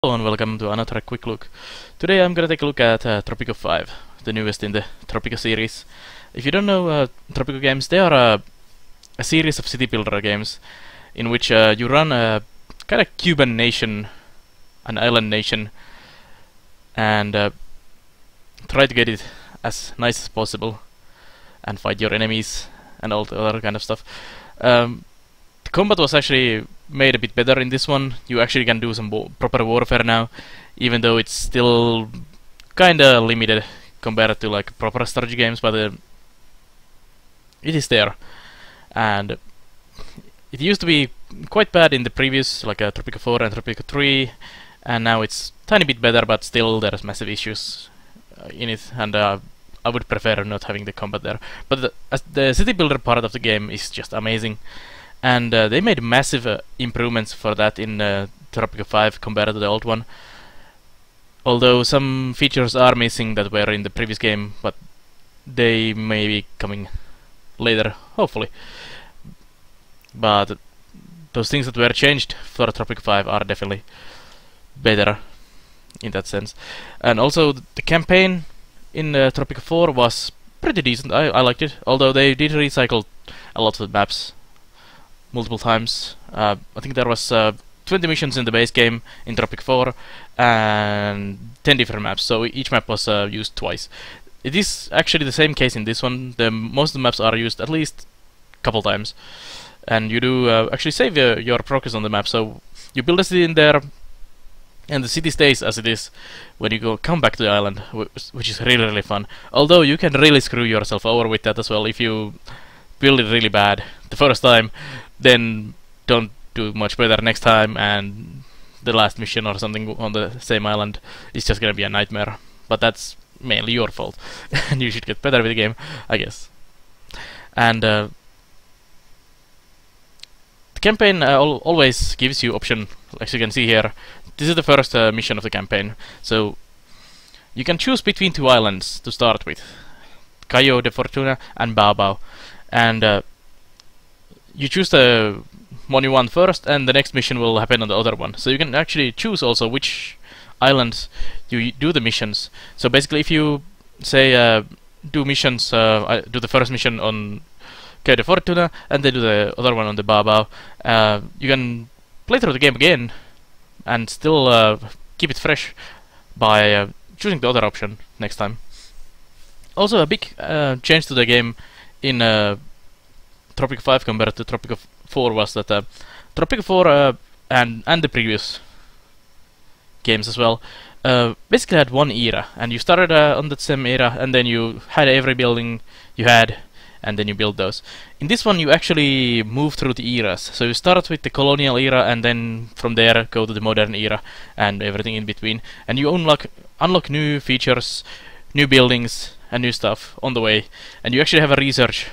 Hello and welcome to another quick look. Today I'm gonna take a look at Tropico 5, the newest in the Tropico series. If you don't know Tropico games, they are a series of city builder games in which you run a kind of Cuban nation, an island nation, and try to get it as nice as possible and fight your enemies and all the other kind of stuff. The combat was actually made a bit better in this one. You actually can do some proper warfare now, even though it's still kinda limited compared to like proper strategy games, but it is there. And it used to be quite bad in the previous, like Tropico 4 and Tropico 3, and now it's tiny bit better, but still there's massive issues in it, and I would prefer not having the combat there. But the city builder part of the game is just amazing. And they made massive improvements for that in Tropico 5 compared to the old one. Although some features are missing that were in the previous game, but they may be coming later, hopefully. But those things that were changed for Tropico 5 are definitely better in that sense. And also the campaign in Tropico 4 was pretty decent. I liked it, although they did recycle a lot of the maps multiple times. I think there was 20 missions in the base game in Tropic 4 and 10 different maps, so each map was used twice. It is actually the same case in this one. Most of the maps are used at least a couple times, and you do actually save your progress on the map, so you build a city in there and the city stays as it is when you come back to the island, which is really fun. Although you can really screw yourself over with that as well if you build it really bad the first time, then don't do much better next time, and the last mission or something on the same island is just gonna be a nightmare. But that's mainly your fault, and you should get better with the game, I guess. And the campaign always gives you option, as you can see here. This is the first mission of the campaign, so you can choose between two islands to start with, Cayo de Fortuna and Bao, and you choose the one you want first, and the next mission will happen on the other one. So you can actually choose also which islands you do the missions. So basically, if you say do missions, do the first mission on Cayo de Fortuna, and then do the other one on the Bao, you can play through the game again and still keep it fresh by choosing the other option next time. Also, a big change to the game in Tropico 5 compared to Tropico 4 was that Tropico 4 and the previous games as well basically had one era, and you started on that same era, and then you had every building you had, and then you build those. In this one you actually move through the eras, so you start with the colonial era and then from there go to the modern era and everything in between, and you unlock new features, new buildings and new stuff on the way, and you actually have a research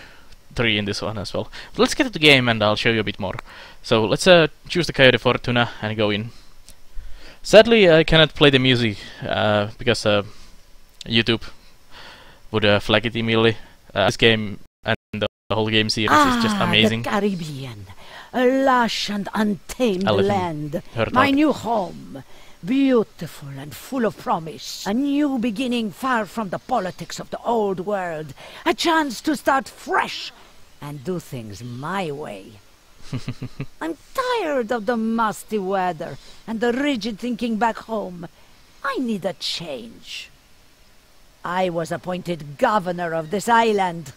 tree in this one as well. But let's get to the game and I'll show you a bit more. So let's choose the Cayo de Fortuna and go in. Sadly I cannot play the music because YouTube would flag it immediately. This game and the whole game series is just amazing. The Caribbean, a lush and untamed land, my new home. Beautiful and full of promise. A new beginning far from the politics of the old world. A chance to start fresh and do things my way. I'm tired of the musty weather and the rigid thinking back home. I need a change. I was appointed governor of this island.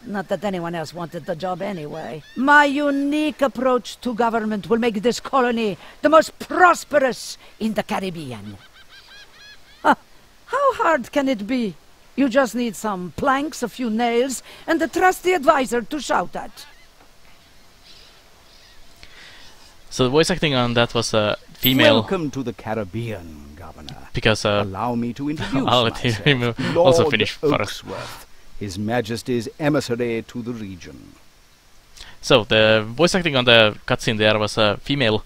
Not that anyone else wanted the job anyway. My unique approach to government will make this colony the most prosperous in the Caribbean. How hard can it be? You just need some planks, a few nails, and a trusty advisor to shout at. So the voice acting on that was female. Welcome to the Caribbean, Governor. Because allow me to introduce I'll let myself. him Lord also finish first. Oaksworth, His Majesty's emissary to the region. So the voice acting on the cutscene there was female,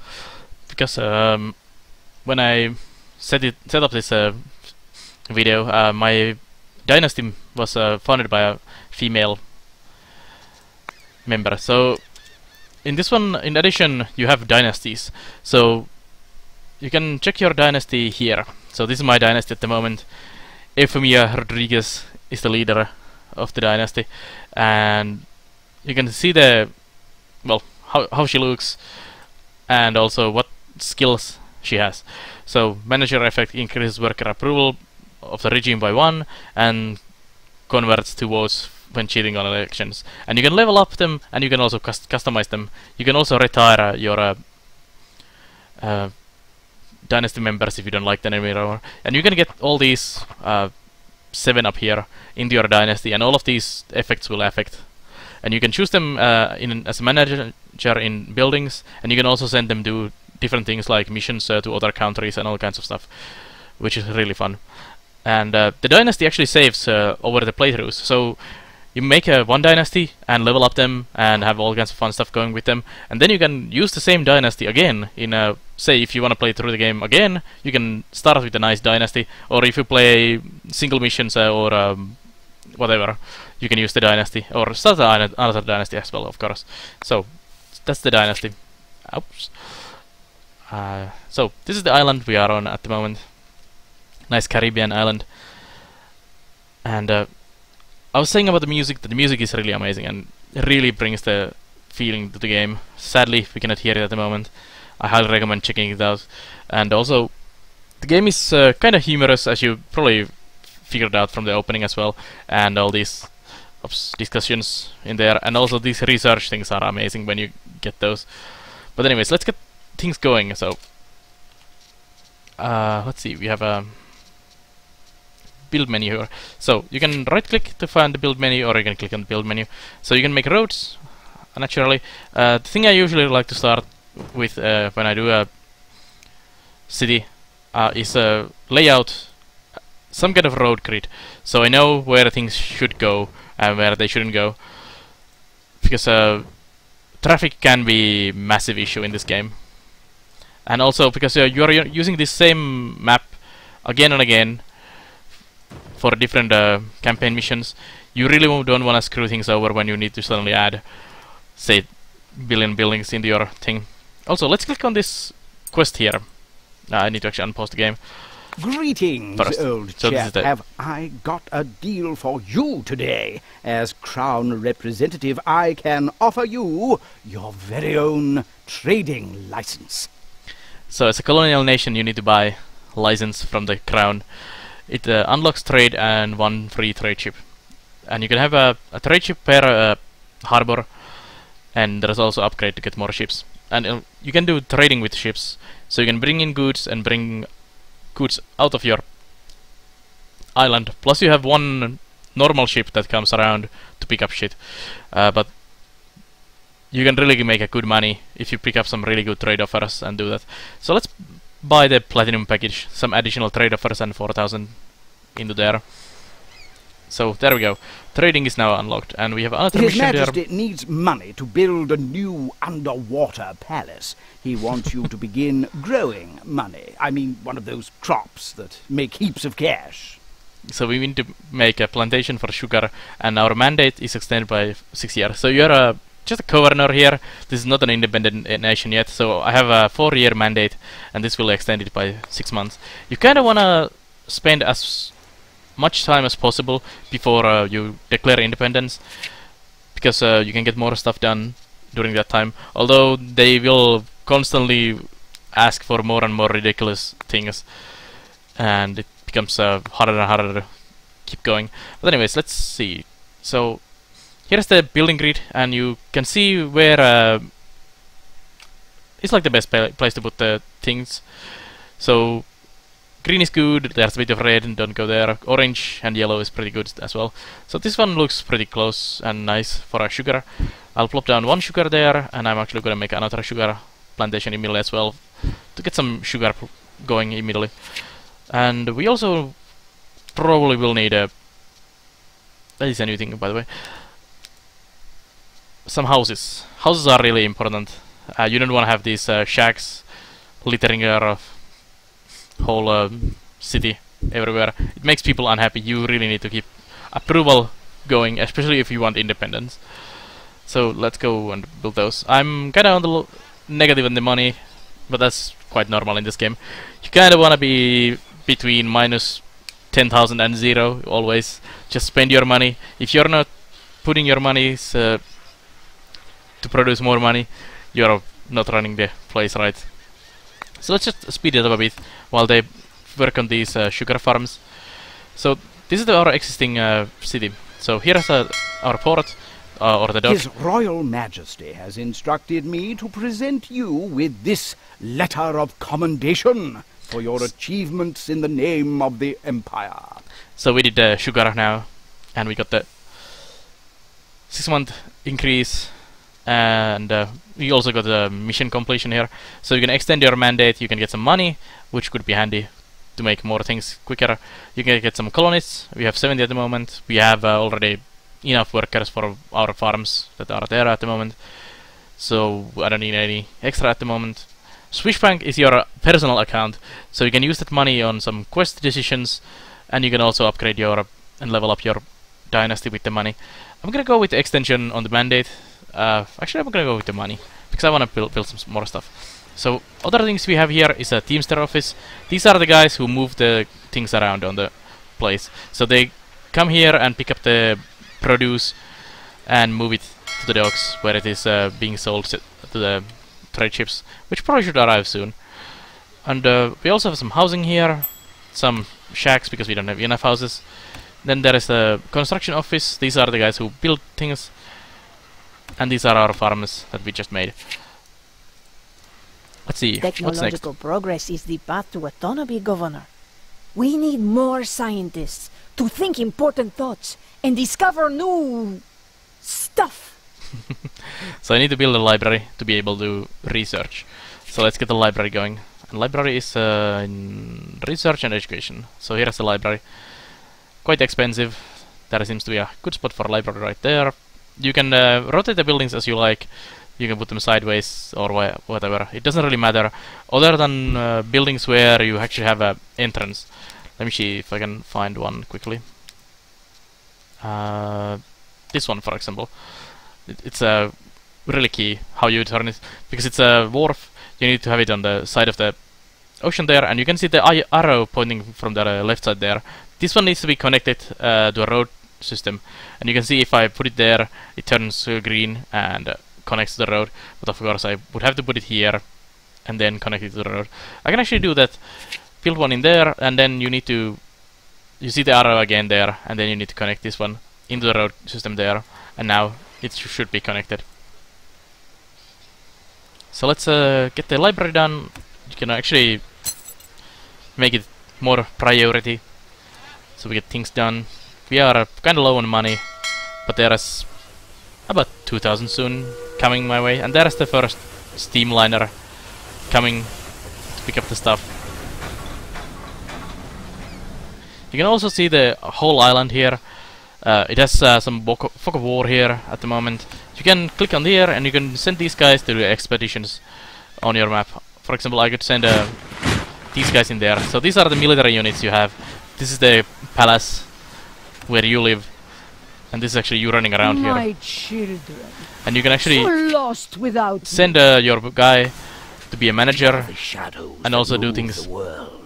because when I set up this video, my dynasty was founded by a female member. So in this one, in addition, you have dynasties. So you can check your dynasty here. So this is my dynasty at the moment. Eufemia Rodriguez is the leader of the dynasty, and you can see the how she looks, and also what skills she has. So manager effect increases worker approval of the regime by 1 and converts to votes when cheating on elections. And you can level up them, and you can also customize them. You can also retire your dynasty members if you don't like them anymore. And you can get all these 7 up here into your dynasty, and all of these effects will affect. And you can choose them as a manager in buildings, and you can also send them to different things like missions to other countries and all kinds of stuff, which is really fun. And the dynasty actually saves over the playthroughs. So you make one dynasty and level up them and have all kinds of fun stuff going with them, and then you can use the same dynasty again in say if you want to play through the game again, you can start with a nice dynasty, or if you play single missions or whatever, you can use the dynasty or start another dynasty as well, of course. So that's the dynasty. Oops. So this is the island we are on at the moment. Nice Caribbean island. And I was saying about the music that the music is really amazing and really brings the feeling to the game. Sadly, we cannot hear it at the moment. I highly recommend checking it out. And also, the game is kind of humorous, as you probably figured out from the opening as well, and all these discussions in there, and also these research things are amazing when you get those. But anyways, let's get things going. So let's see, we have a build menu here. So you can right click to find the build menu, or you can click on the build menu. So you can make roads naturally. The thing I usually like to start with when I do a city is layout some kind of road grid, so I know where things should go and where they shouldn't go, because traffic can be a massive issue in this game. And also because you are using this same map again and again for different campaign missions, you really don't want to screw things over when you need to suddenly add, say, billion buildings into your thing. Also, let's click on this quest here. I need to actually unpause the game. Greetings, First. old So chap. Have I got a deal for you today? As Crown Representative, I can offer you your very own trading license. So as a colonial nation, you need to buy license from the Crown. It unlocks trade and 1 free trade ship. And you can have a trade ship per harbor, and there is also upgrade to get more ships. And you can do trading with ships, so you can bring in goods and bring goods out of your island. Plus you have 1 normal ship that comes around to pick up shit. But you can really make a good money if you pick up some really good trade offers and do that. So let's buy the platinum package, some additional trade offers and 4,000 into there. So there we go. Trading is now unlocked, and we have another His mission there. Majesty needs money to build a new underwater palace. He wants you to begin growing money. I mean, one of those crops that make heaps of cash. So we need to make a plantation for sugar, and our mandate is extended by 6 years. So you're just a governor here. This is not an independent nation yet, so I have a 4-year mandate, and this will extend it by 6 months. You kind of want to spend as much time as possible before you declare independence, because you can get more stuff done during that time, although they will constantly ask for more and more ridiculous things, and it becomes harder and harder to keep going. But anyways, let's see. So here's the building grid, and you can see where it's like the best place to put the things. So green is good, there's a bit of red, and don't go there. Orange and yellow is pretty good as well. So this one looks pretty close and nice for a sugar. I'll plop down 1 sugar there, and I'm actually gonna make another sugar plantation immediately as well to get some sugar going immediately. And we also probably will need that is a new thing, by the way, some houses. Houses are really important. You don't want to have these shacks littering your whole city everywhere. It makes people unhappy. You really need to keep approval going, especially if you want independence. So let's go and build those. I'm kinda on the negative on the money, but that's quite normal in this game. You kind of want to be between minus 10,000 and 0 always. Just spend your money. If you're not putting your money to produce more money, you're not running the place right. So let's just speed it up a bit while they work on these sugar farms. So this is our existing city. So here's our port, or the dock. His Royal Majesty has instructed me to present you with this letter of commendation for your achievements in the name of the Empire. So we did sugar now, and we got the 6-month increase, and we also got the mission completion here. So you can extend your mandate, you can get some money, which could be handy to make more things quicker. You can get some colonists. We have 70 at the moment. We have already enough workers for our farms that are there at the moment, so I don't need any extra at the moment. Swiss Bank is your personal account, so you can use that money on some quest decisions, and you can also upgrade your and level up your dynasty with the money. I'm gonna go with the extension on the mandate. Actually, I'm gonna go with the money because I want to build some more stuff. So other things we have here is a Teamster office. These are the guys who move the things around on the place. So they come here and pick up the produce and move it to the docks where it is being sold to the trade ships, which probably should arrive soon. And we also have some housing here, some shacks because we don't have enough houses. Then there is the construction office. These are the guys who build things, and these are our farms that we just made. Let's see, what's next? Technological progress is the path to autonomy, Governor. We need more scientists to think important thoughts and discover new stuff. So I need to build a library to be able to research. So let's get the library going. And library is in research and education. So here's the library. Quite expensive. There seems to be a good spot for a library right there. You can rotate the buildings as you like. You can put them sideways or whatever. It doesn't really matter. Other than buildings where you actually have an entrance. Let me see if I can find one quickly. This one, for example. It's really key how you turn it, because it's a wharf. You need to have it on the side of the ocean there, and you can see the arrow pointing from the left side there. This one needs to be connected to a road system, and you can see if I put it there, it turns green and connects to the road. But of course, I would have to put it here and then connect it to the road. I can actually do that. Build one in there, and then you need to. You see the arrow again there, and then you need to connect this one into the road system there, and now it should be connected. So let's get the library done. You can actually make it more priority, so we get things done. We are kind of low on money, but there is about 2,000 soon coming my way, and there is the first steamliner coming to pick up the stuff. You can also see the whole island here. It has some fog of war here at the moment. You can click on here and you can send these guys to the expeditions on your map. For example, I could send these guys in there. So these are the military units you have. This is the palace where you live, and this is actually you running around here. My children, and you can actually so lost without send your guy to be a manager The shadows and also that do move things. the world.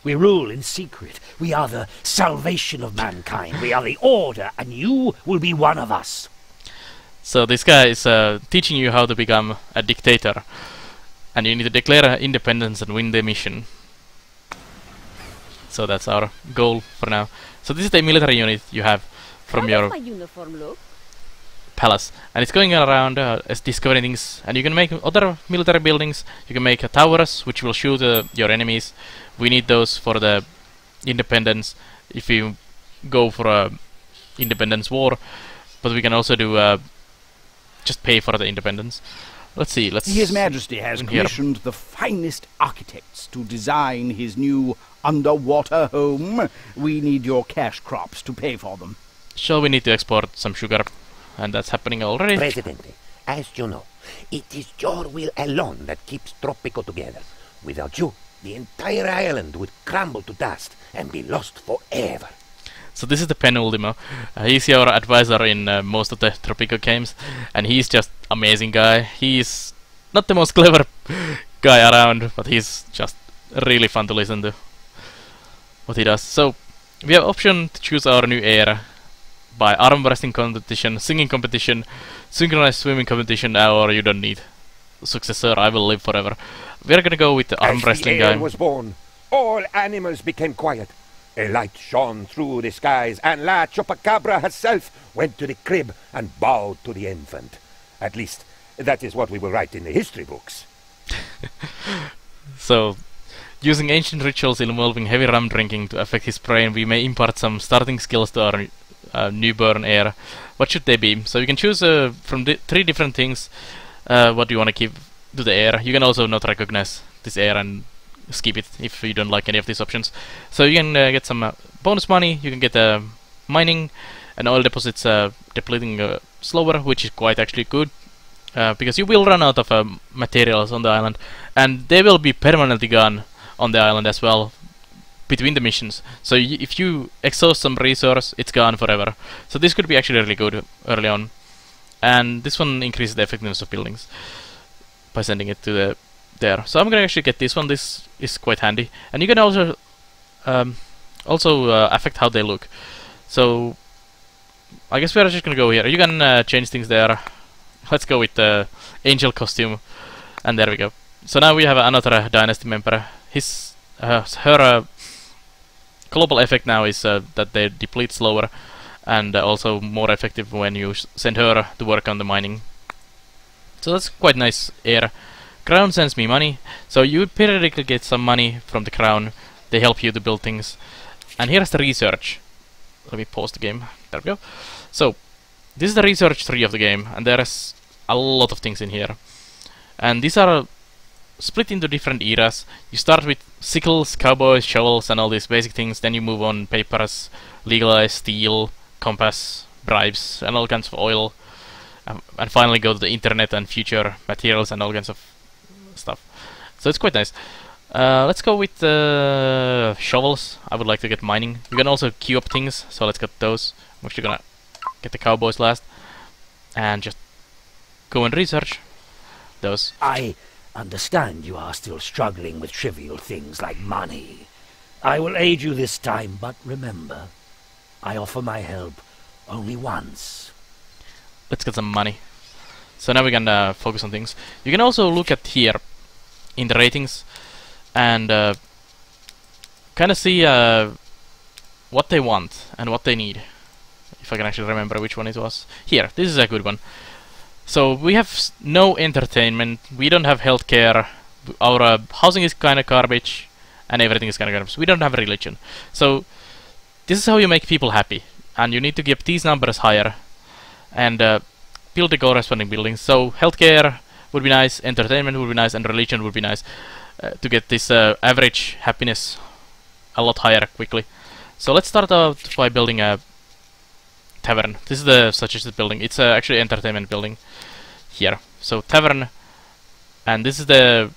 We rule in secret. We are the salvation of mankind. We are the order, and you will be one of us. So this guy is teaching you how to become a dictator, and you need to declare independence and win the mission. So that's our goal for now. So this is the military unit you have from your my uniform look? palace, and it's going around discovering things, and you can make other military buildings. You can make towers which will shoot your enemies. We need those for the independence if you go for a independence war, but we can also do just pay for the independence. Let's see, His Majesty has commissioned the finest architects to design his new underwater home. We need your cash crops to pay for them. So we need to export some sugar, and that's happening already. Presidente, as you know, it is your will alone that keeps Tropico together. Without you, the entire island would crumble to dust and be lost forever. So this is the penultimo. He's your advisor in most of the Tropico games, and he's just amazing guy. He's not the most clever guy around, but he's just really fun to listen to what he does. So we have option to choose our new era by arm wrestling competition, singing competition, synchronized swimming competition, or you don't need successor. I will live forever. We're gonna go with the arm wrestling guy. As the air was born, all animals became quiet. A light shone through the skies, and La Chupacabra herself went to the crib and bowed to the infant. At least, that is what we will write in the history books. So, using ancient rituals involving heavy rum drinking to affect his brain, we may impart some starting skills to our newborn heir. What should they be? So you can choose from 3 different things what you want to give to the heir. You can also not recognize this heir and skip it if you don't like any of these options. So you can get some bonus money, you can get mining and oil deposits depleting slower, which is quite actually good. Because you will run out of materials on the island, and they will be permanently gone on the island as well between the missions. So if you exhaust some resource, it's gone forever. So this could be actually really good early on, and this one increases the effectiveness of buildings by sending it to there. So I'm gonna actually get this one. This is quite handy, and you can also affect how they look. So I guess we're just gonna go here. You can change things there. Let's go with the angel costume, and there we go. So now we have another dynasty member. Her global effect now is that they deplete slower, and also more effective when you send her to work on the mining. So that's quite nice heir. Crown sends me money, so you periodically get some money from the crown. They help you to build things. And here's the research. Let me pause the game. There we go. So this is the research tree of the game, and there is a lot of things in here. And these are split into different eras. You start with sickles, cowboys, shovels, and all these basic things. Then you move on papers, legalize, steel, compass, bribes, and all kinds of oil. And finally go to the internet and future materials and all kinds of stuff. So it's quite nice. Let's go with shovels. I would like to get mining. You can also queue up things, so let's get those. I'm actually gonna get the cowboys last and just go and research those. I understand you are still struggling with trivial things like money. I will aid you this time, but remember, I offer my help only once. Let's get some money. So now we can focus on things. You can also look at here in the ratings and kind of see what they want and what they need. If I can actually remember which one it was. Here, this is a good one. So we have no entertainment, we don't have healthcare, our housing is kind of garbage, and everything is kind of garbage. We don't have religion. So this is how you make people happy, and you need to get these numbers higher and build the corresponding buildings. So healthcare would be nice, entertainment would be nice, and religion would be nice to get this average happiness a lot higher quickly. So let's start out by building a tavern. This is the suggested building. It's actually an entertainment building here. So tavern, and this is the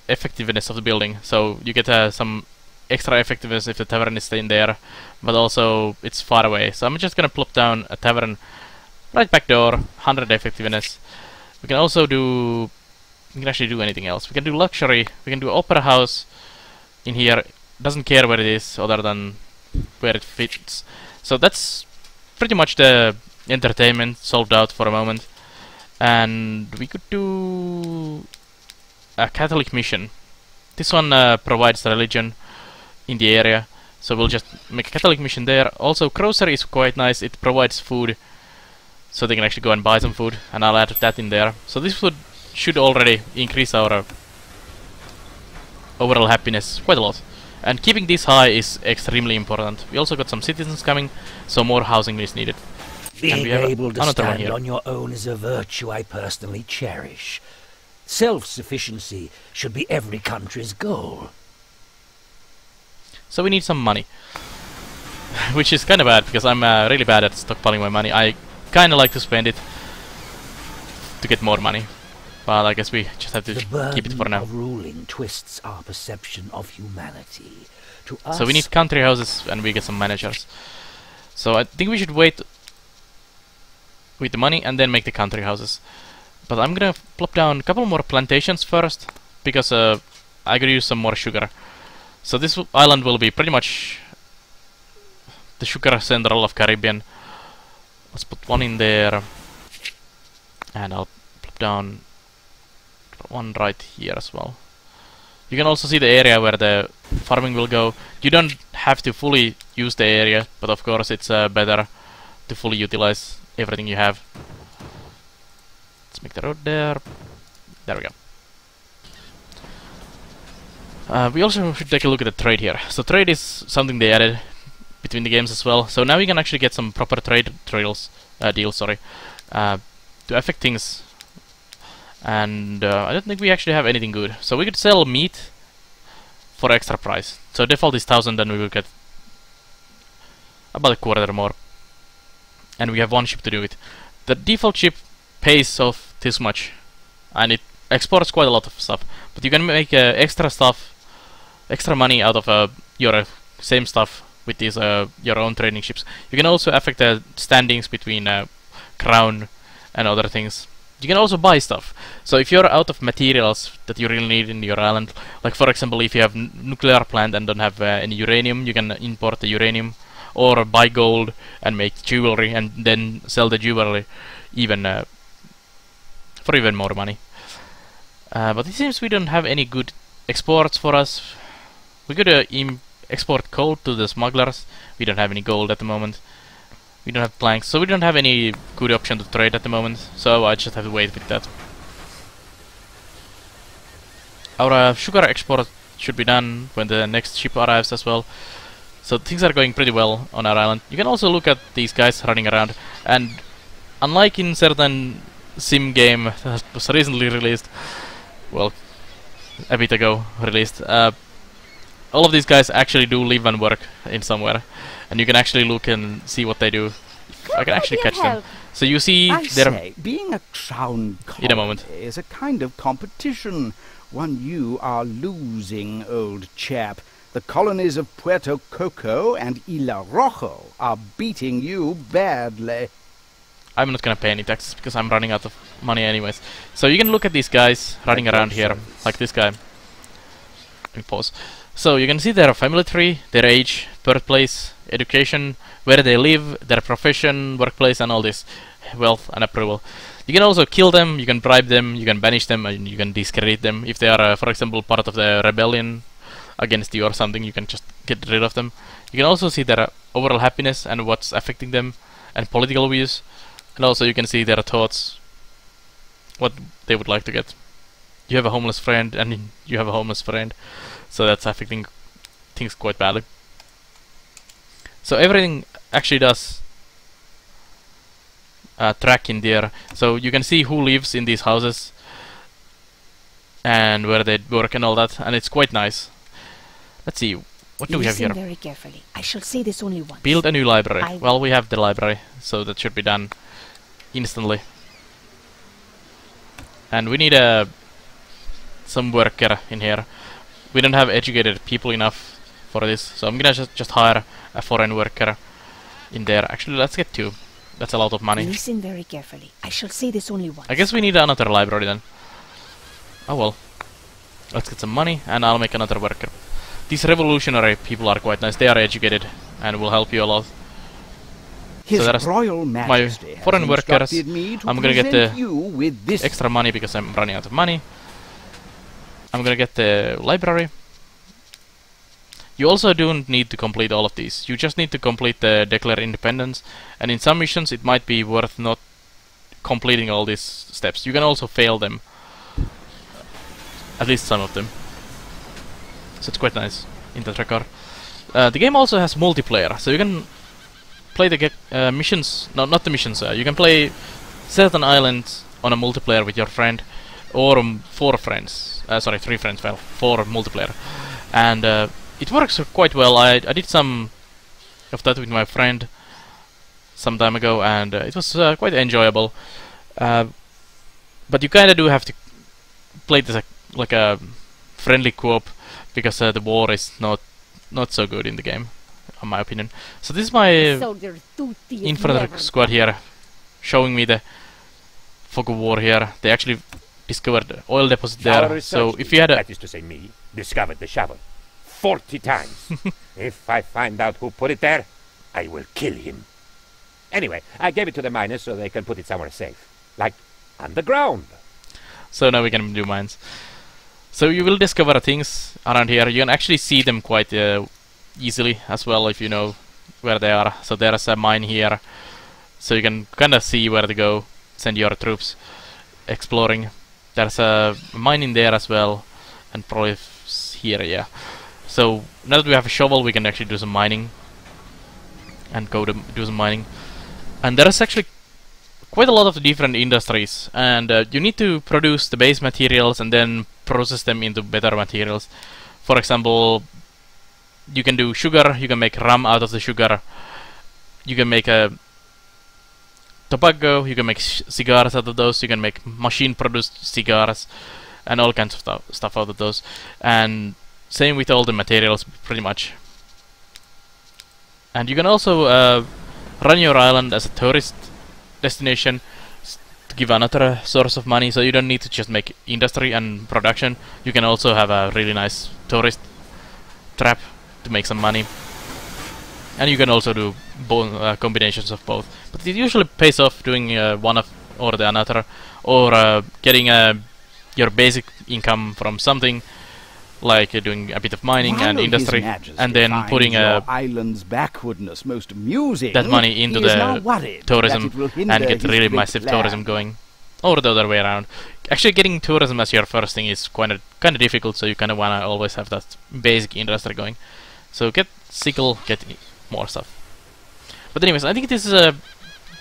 effectiveness of the building. So you get some extra effectiveness if the tavern is staying there, but also it's far away. So I'm just gonna plop down a tavern right back door, 100 effectiveness. We can also do, we can actually do anything else. We can do luxury, we can do opera house in here. Doesn't care where it is other than where it fits. So that's pretty much the entertainment solved out for a moment. And we could do a Catholic mission. This one provides religion in the area, so we'll just make a Catholic mission there. Also, grocery is quite nice. It provides food, so they can actually go and buy some food, and I'll add that in there. So this should already increase our overall happiness quite a lot. And keeping this high is extremely important. We also got some citizens coming, so more housing is needed. Being able to stand on your own is a virtue I personally cherish. Self-sufficiency should be every country's goal. So we need some money. Which is kind of bad, because I'm really bad at stockpiling my money. I kind of like to spend it to get more money. But I guess we just have to keep it for now. Of ruling twists our perception of humanity. To us, so we need country houses, and we get some managers. So I think we should wait with the money and then make the country houses. But I'm gonna plop down a couple more plantations first, because I gotta use some more sugar. So this island will be pretty much the sugar central of Caribbean. Let's put one in there, and I'll plop down one right here as well. You can also see the area where the farming will go. You don't have to fully use the area, but of course it's better to fully utilize everything you have. Let's make the road there. There we go. We also should take a look at the trade here. So trade is something they added between the games as well. So now we can actually get some proper trade deals, to affect things. And I don't think we actually have anything good. So we could sell meat for extra price. So default is 1000, then we will get about a quarter more. And we have one ship to do it. The default ship pays off this much, and it exports quite a lot of stuff. But you can make extra money out of your same stuff with these your own trading ships. You can also affect the standings between crown and other things. You can also buy stuff. So if you're out of materials that you really need in your island, like for example if you have nuclear plant and don't have any uranium, you can import the uranium, or buy gold and make jewelry and then sell the jewelry even for even more money. But it seems we don't have any good exports for us. We could export gold to the smugglers. We don't have any gold at the moment. We don't have planks, so we don't have any good option to trade at the moment, so I just have to wait with that. Our sugar export should be done when the next ship arrives as well. So things are going pretty well on our island. You can also look at these guys running around, and unlike in certain sim game that was recently released, well, a bit ago released, all of these guys actually do live and work in somewhere. And you can actually look and see what they do. I can actually catch them. So you see, being a crown colony in a moment is a kind of competition. One you are losing, old chap. The colonies of Puerto Coco and Isla Rojo are beating you badly. I'm not gonna pay any taxes because I'm running out of money anyways. So you can look at these guys running around here, like this guy. Let me pause. So you can see their family tree, their age, birthplace, education, where they live, their profession, workplace, and all this, wealth and approval. You can also kill them, you can bribe them, you can banish them, and you can discredit them. If they are, for example, part of the rebellion against you or something, you can just get rid of them. You can also see their overall happiness and what's affecting them, and political views. And also you can see their thoughts, what they would like to get. You have a homeless friend, and you have a homeless friend. So that's affecting things quite badly. So everything actually does track in there. So you can see who lives in these houses and where they work and all that, and it's quite nice. Let's see, what do we have here? Very carefully. I shall say this only once. Build a new library. Well, we have the library, so that should be done instantly. And we need some worker in here. We don't have educated people enough for this, so I'm gonna just hire a foreign worker in there. Actually, let's get two. That's a lot of money. Listen very carefully. I shall say this only once. I guess we need another library then. Oh well. Let's get some money, and I'll make another worker. These revolutionary people are quite nice. They are educated and will help you a lot. His so Royal Majesty my foreign workers. I'm gonna get the this extra money because I'm running out of money. I'm gonna get the library. You also don't need to complete all of these. You just need to complete the Declare Independence, and in some missions it might be worth not completing all these steps. You can also fail them. At least some of them. So it's quite nice in that regard. The game also has multiplayer, so you can play the missions. No, not the missions. You can play certain islands on a multiplayer with your friend, or 4 friends. Sorry, 3 friends. Well, 4 multiplayer, and it works quite well. I did some of that with my friend some time ago, and it was quite enjoyable. But you kind of do have to play this like a friendly co-op, because the war is not so good in the game, in my opinion. So this is my infantry squad here, showing me the fog of war here. They actually discovered oil deposit there. So if you had a... That is to say me, discovered the shovel 40 times. If I find out who put it there, I will kill him. Anyway, I gave it to the miners so they can put it somewhere safe. Like underground. So now we can do mines. So you will discover things around here. You can actually see them quite easily as well if you know where they are. So there's a mine here. So you can kind of see where to go. Send your troops exploring. There's a mine in there as well. And probably here, yeah. So now that we have a shovel, we can actually do some mining. And go to do some mining. And there is actually quite a lot of different industries, and you need to produce the base materials and then process them into better materials. For example, you can do sugar, you can make rum out of the sugar, you can make a tobacco, you can make cigars out of those, you can make machine produced cigars and all kinds of stuff out of those. And same with all the materials pretty much. And you can also run your island as a tourist destination to give another source of money, so you don't need to just make industry and production. You can also have a really nice tourist trap to make some money, and you can also do combinations of both. But it usually pays off doing one of or the another, or getting your basic income from something, like doing a bit of mining and industry, and then putting island's backwardness most amusing, that money into the tourism and get really massive tourism going, or the other way around. Actually, getting tourism as your first thing is kind of difficult, so you kind of wanna always have that basic industry going. So get sickle, get more stuff. But anyways, I think this is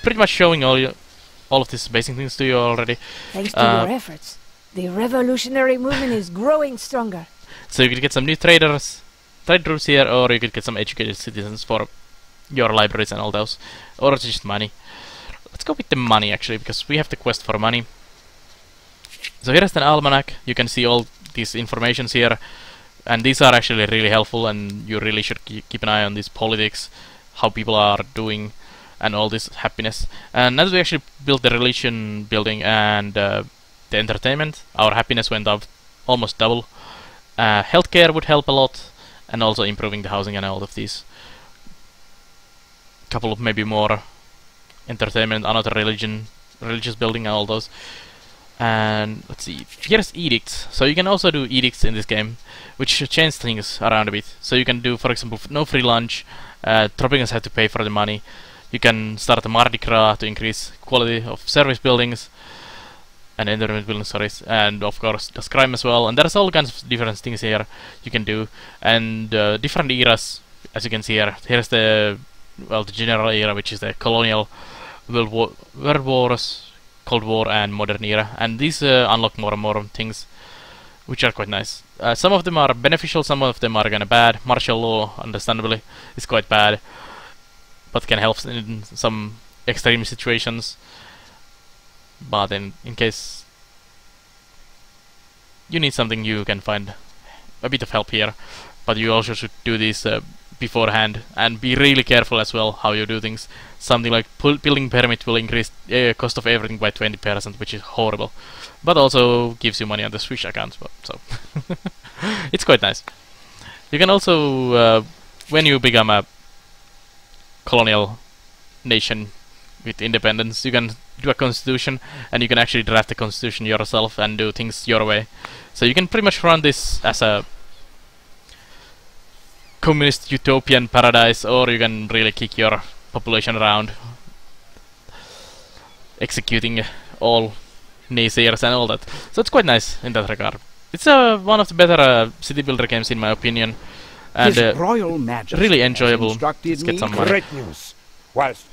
pretty much showing all of these basic things to you already. Thanks to your efforts, the revolutionary movement is growing stronger. So you could get some new trade routes here, or you could get some educated citizens for your libraries and all those, or just money. Let's go with the money actually, because we have the quest for money. So here's an almanac. You can see all these informations here, and these are actually really helpful, and you really should keep an eye on this politics, how people are doing, and all this happiness. And now that we actually built the religion building and the entertainment, our happiness went up almost double. Healthcare would help a lot, and also improving the housing and all of these. Couple of maybe more entertainment, another religious building, and all those. And let's see, here's edicts. So you can also do edicts in this game, which should change things around a bit. So you can do, for example, no free lunch. Tropicans have to pay for the money. You can start a Mardi Gras to increase quality of service buildings. And entertainment buildings, sorry, and of course does crime as well. And there's all kinds of different things here you can do, and different eras, as you can see here. Here's the general era, which is the colonial, World Wars, Cold War, and modern era. And these unlock more and more things, which are quite nice. Some of them are beneficial, some of them are kind of bad. Martial law, understandably, is quite bad, but can help in some extreme situations. But in case you need something, you can find a bit of help here. But you also should do this beforehand, and be really careful as well how you do things. Something like building permit will increase cost of everything by 20%, which is horrible. But also gives you money on the Swish account, so it's quite nice. You can also, when you become a colonial nation with independence, you can do a constitution, and you can actually draft the constitution yourself and do things your way. So you can pretty much run this as a communist utopian paradise, or you can really kick your population around, executing all naysayers and all that. So it's quite nice in that regard. It's one of the better city builder games in my opinion, and really enjoyable. Let's get some money. Great news. Whilst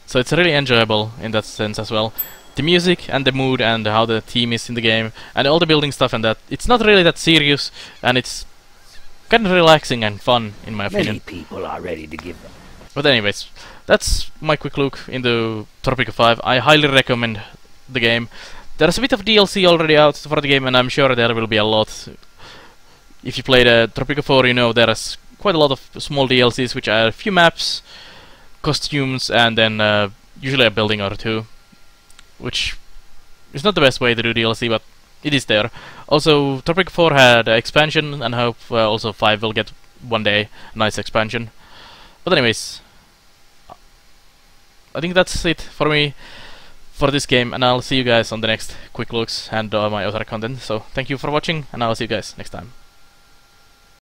So it's really enjoyable in that sense as well. The music and the mood and how the theme is in the game and all the building stuff and that. It's not really that serious, and it's kind of relaxing and fun in my opinion. Many people are ready to give them. But anyways, that's my quick look into Tropico 5. I highly recommend the game. There's a bit of DLC already out for the game, and I'm sure there will be a lot. If you played Tropico 4, you know there's quite a lot of small DLCs, which are a few maps, costumes, and then usually a building or two. which is not the best way to do DLC, but it is there. Also, Tropico 4 had expansion, and I hope also 5 will get one day a nice expansion. But anyways, I think that's it for me for this game, and I'll see you guys on the next quick looks and my other content. So thank you for watching, and I'll see you guys next time.